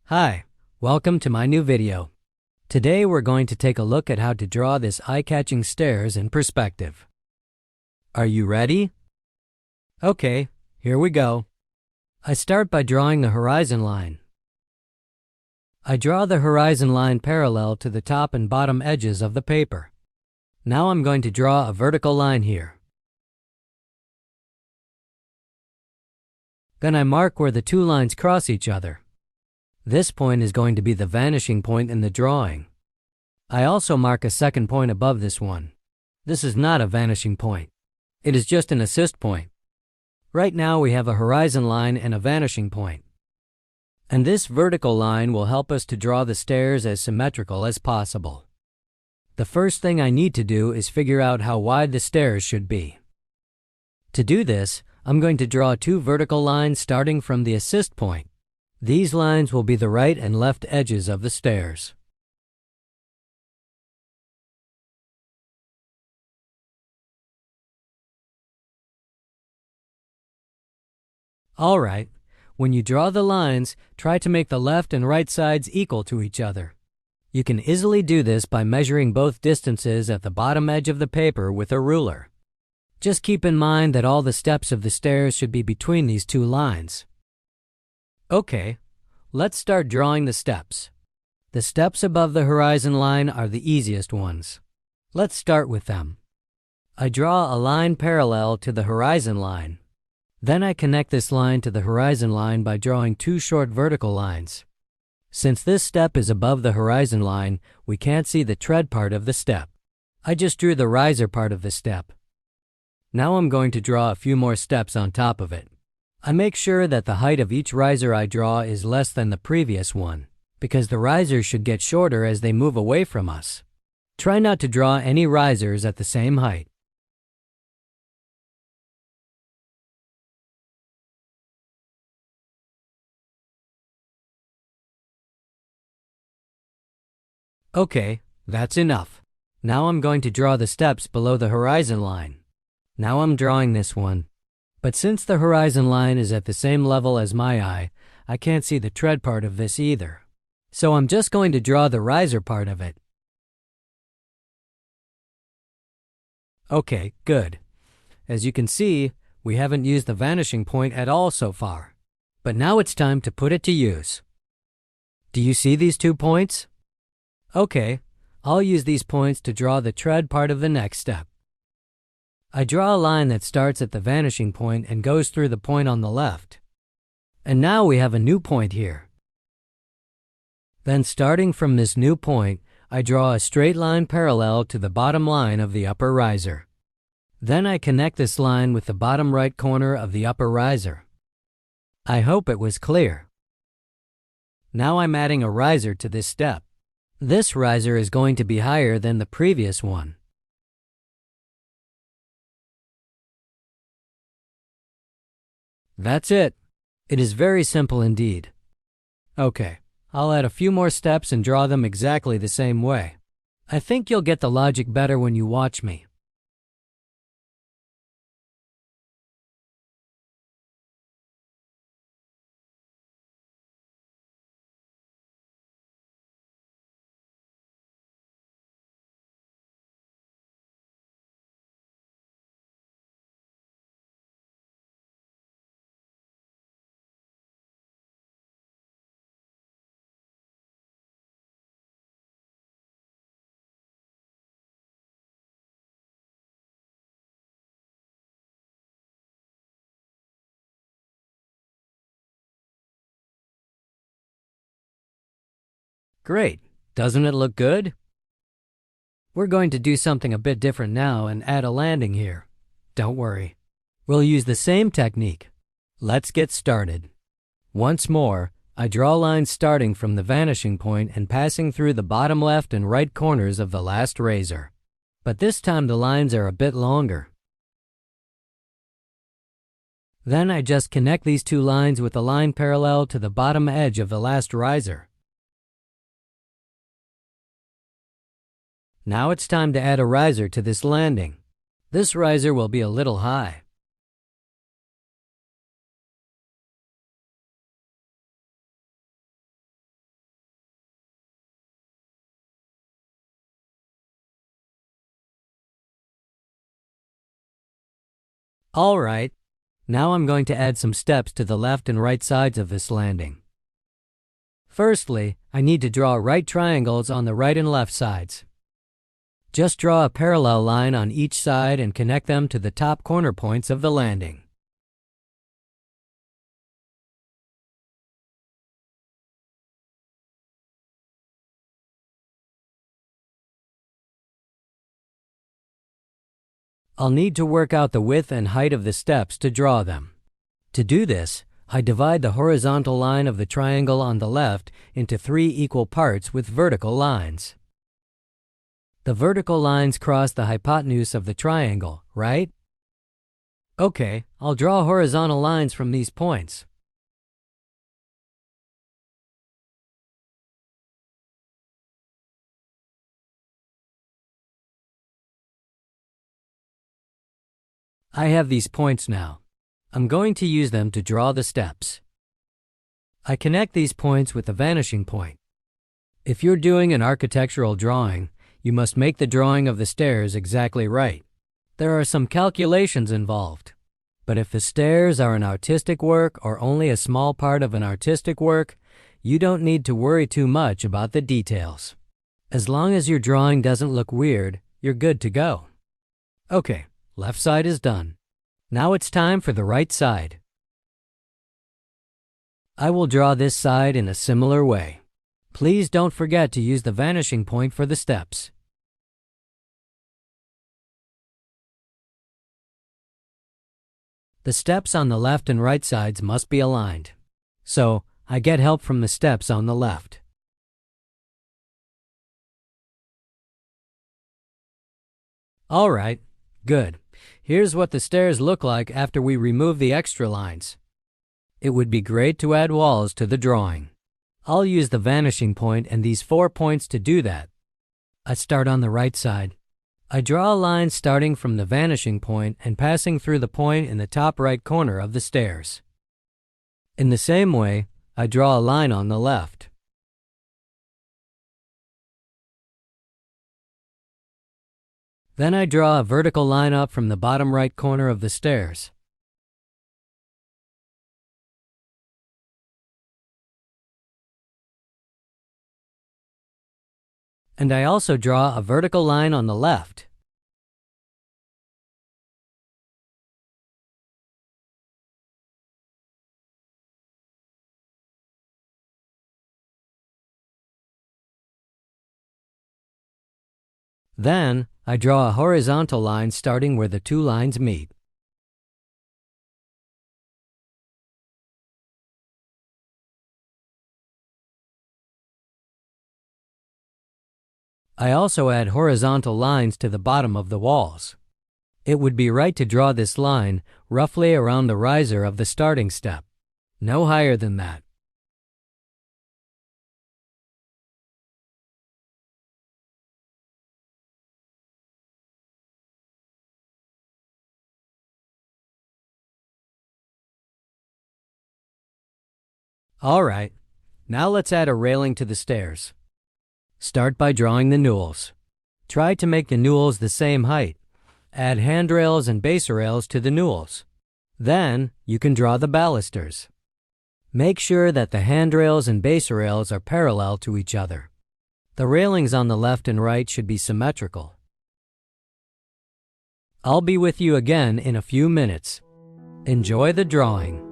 Hi, welcome to my new video. Today we're going to take a look at how to draw this eye-catching stairs in perspective. Are you ready? Okay, here we go. I start by drawing the horizon line. I draw the horizon line parallel to the top and bottom edges of the paper. Now I'm going to draw a vertical line here. Then I mark where the two lines cross each other. This point is going to be the vanishing point in the drawing. I also mark a second point above this one. This is not a vanishing point. It is just an assist point. Right now we have a horizon line and a vanishing point. And this vertical line will help us to draw the stairs as symmetrical as possible. The first thing I need to do is figure out how wide the stairs should be. To do this, I'm going to draw two vertical lines starting from the assist point. These lines will be the right and left edges of the stairs. All right, when you draw the lines, try to make the left and right sides equal to each other. You can easily do this by measuring both distances at the bottom edge of the paper with a ruler. Just keep in mind that all the steps of the stairs should be between these two lines. Okay, let's start drawing the steps. The steps above the horizon line are the easiest ones. Let's start with them. I draw a line parallel to the horizon line. Then I connect this line to the horizon line by drawing two short vertical lines. Since this step is above the horizon line, we can't see the tread part of the step. I just drew the riser part of the step. Now I'm going to draw a few more steps on top of it. I make sure that the height of each riser I draw is less than the previous one, because the risers should get shorter as they move away from us. Try not to draw any risers at the same height. Okay, that's enough. Now I'm going to draw the steps below the horizon line. Now I'm drawing this one. But since the horizon line is at the same level as my eye, I can't see the tread part of this either. So I'm just going to draw the riser part of it. Okay, good. As you can see, we haven't used the vanishing point at all so far. But now it's time to put it to use. Do you see these 2 points? Okay, I'll use these points to draw the tread part of the next step. I draw a line that starts at the vanishing point and goes through the point on the left. And now we have a new point here. Then starting from this new point, I draw a straight line parallel to the bottom line of the upper riser. Then I connect this line with the bottom right corner of the upper riser. I hope it was clear. Now I'm adding a riser to this step. This riser is going to be higher than the previous one. That's it. It is very simple indeed. Okay, I'll add a few more steps and draw them exactly the same way. I think you'll get the logic better when you watch me. Great. Doesn't it look good? We're going to do something a bit different now and add a landing here. Don't worry. We'll use the same technique. Let's get started. Once more, I draw lines starting from the vanishing point and passing through the bottom left and right corners of the last riser. But this time the lines are a bit longer. Then I just connect these two lines with a line parallel to the bottom edge of the last riser. Now it's time to add a riser to this landing. This riser will be a little high. Alright, now I'm going to add some steps to the left and right sides of this landing. Firstly, I need to draw right triangles on the right and left sides. Just draw a parallel line on each side and connect them to the top corner points of the landing. I'll need to work out the width and height of the steps to draw them. To do this, I divide the horizontal line of the triangle on the left into 3 equal parts with vertical lines. The vertical lines cross the hypotenuse of the triangle, right? Okay, I'll draw horizontal lines from these points. I have these points now. I'm going to use them to draw the steps. I connect these points with the vanishing point. If you're doing an architectural drawing, you must make the drawing of the stairs exactly right. There are some calculations involved. But if the stairs are an artistic work or only a small part of an artistic work, you don't need to worry too much about the details. As long as your drawing doesn't look weird, you're good to go. Okay, left side is done. Now it's time for the right side. I will draw this side in a similar way. Please don't forget to use the vanishing point for the steps. The steps on the left and right sides must be aligned. So, I get help from the steps on the left. Alright, good. Here's what the stairs look like after we remove the extra lines. It would be great to add walls to the drawing. I'll use the vanishing point and these 4 points to do that. I start on the right side. I draw a line starting from the vanishing point and passing through the point in the top right corner of the stairs. In the same way, I draw a line on the left. Then I draw a vertical line up from the bottom right corner of the stairs. And I also draw a vertical line on the left. Then, I draw a horizontal line starting where the 2 lines meet. I also add horizontal lines to the bottom of the walls. It would be right to draw this line roughly around the riser of the starting step, no higher than that. Alright, now let's add a railing to the stairs. Start by drawing the newels. Try to make the newels the same height. Add handrails and base rails to the newels. Then, you can draw the balusters. Make sure that the handrails and base rails are parallel to each other. The railings on the left and right should be symmetrical. I'll be with you again in a few minutes. Enjoy the drawing.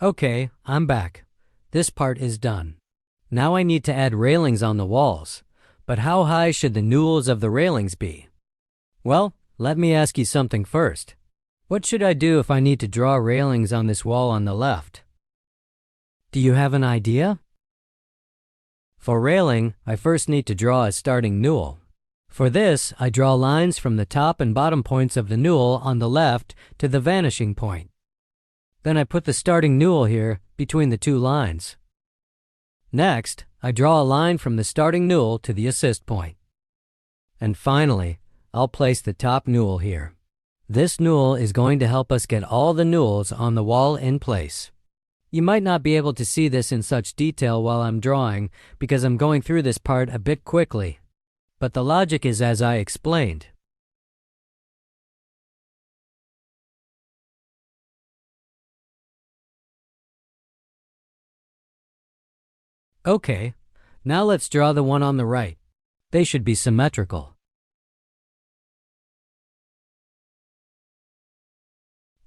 Okay, I'm back. This part is done. Now I need to add railings on the walls. But how high should the newels of the railings be? Well, let me ask you something first. What should I do if I need to draw railings on this wall on the left? Do you have an idea? For railing, I first need to draw a starting newel. For this, I draw lines from the top and bottom points of the newel on the left to the vanishing point. Then I put the starting newel here between the two lines. Next, I draw a line from the starting newel to the assist point. And finally, I'll place the top newel here. This newel is going to help us get all the newels on the wall in place. You might not be able to see this in such detail while I'm drawing because I'm going through this part a bit quickly. But the logic is as I explained. Okay, now let's draw the one on the right. They should be symmetrical.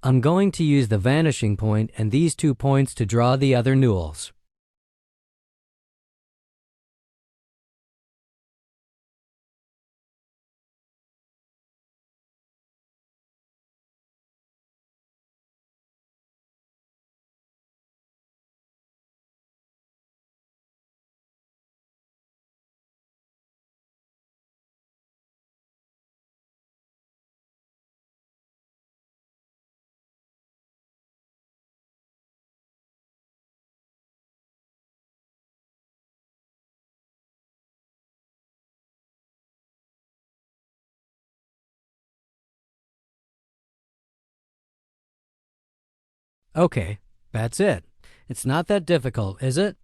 I'm going to use the vanishing point and these 2 points to draw the other newels. Okay, that's it. It's not that difficult, is it?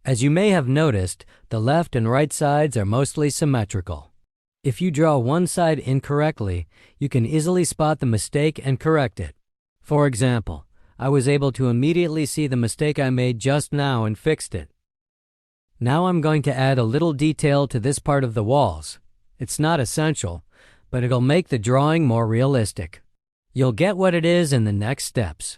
As you may have noticed, the left and right sides are mostly symmetrical. If you draw one side incorrectly, you can easily spot the mistake and correct it. For example, I was able to immediately see the mistake I made just now and fixed it. Now I'm going to add a little detail to this part of the walls. It's not essential, but it'll make the drawing more realistic. You'll get what it is in the next steps.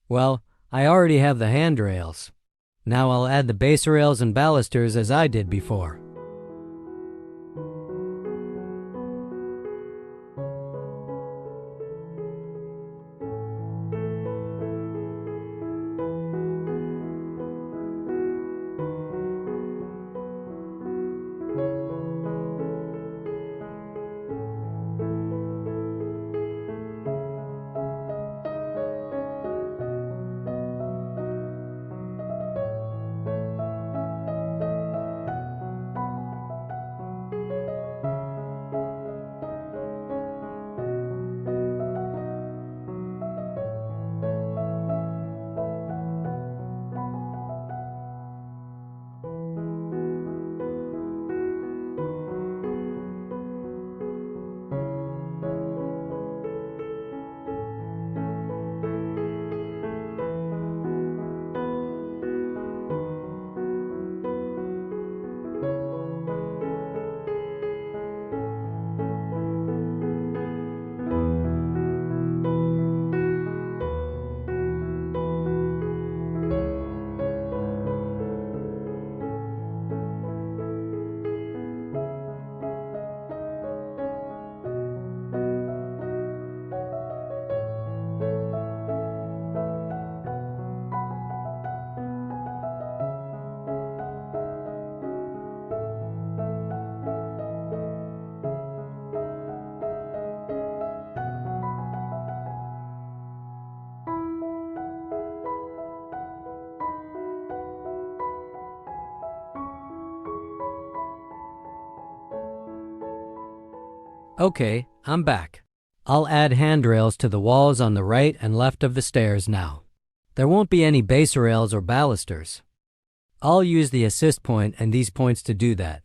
Well, I already have the handrails. Now I'll add the base rails and balusters as I did before. Okay, I'm back. I'll add handrails to the walls on the right and left of the stairs now. There won't be any base rails or balusters. I'll use the assist point and these points to do that.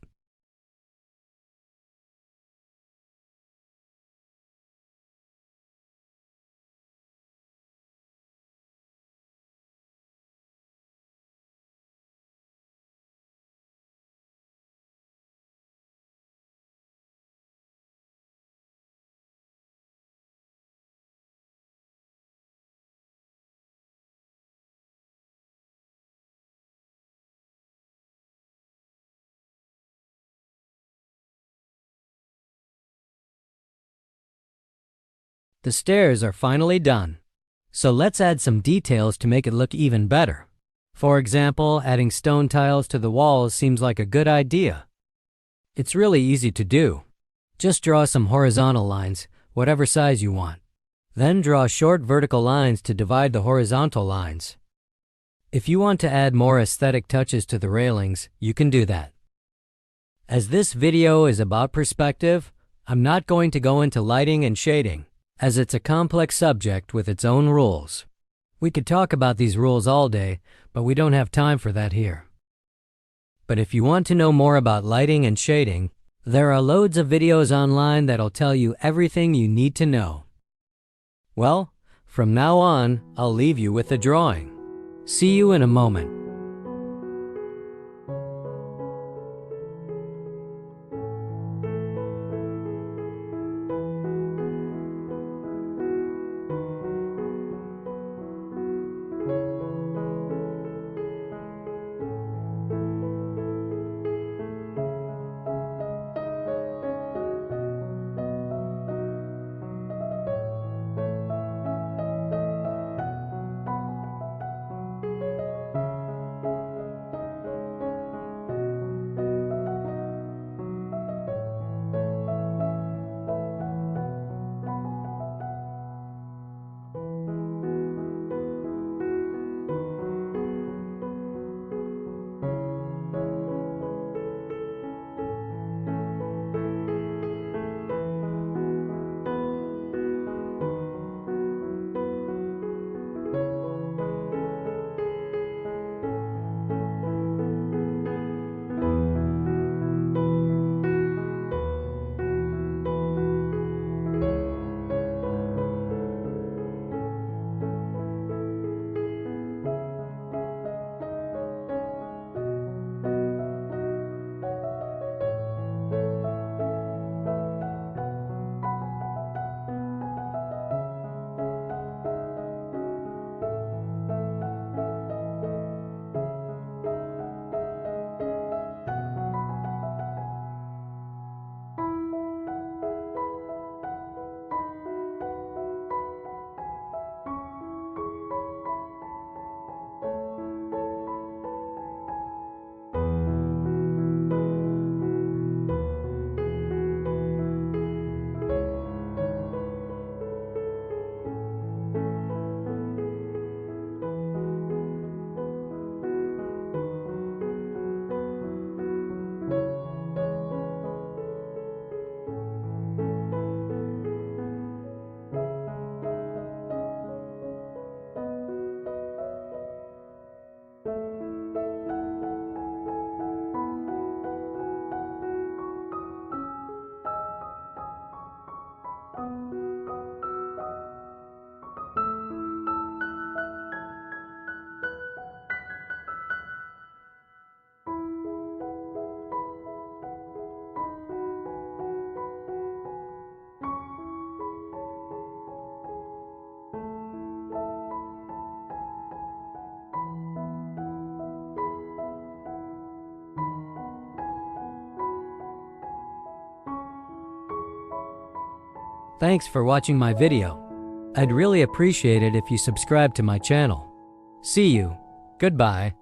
The stairs are finally done. So let's add some details to make it look even better. For example, adding stone tiles to the walls seems like a good idea. It's really easy to do. Just draw some horizontal lines, whatever size you want. Then draw short vertical lines to divide the horizontal lines. If you want to add more aesthetic touches to the railings, you can do that. As this video is about perspective, I'm not going to go into lighting and shading, as it's a complex subject with its own rules. We could talk about these rules all day, but we don't have time for that here. But if you want to know more about lighting and shading, there are loads of videos online that'll tell you everything you need to know. Well, from now on, I'll leave you with the drawing. See you in a moment. Thanks for watching my video. I'd really appreciate it if you subscribe to my channel. See you. Goodbye.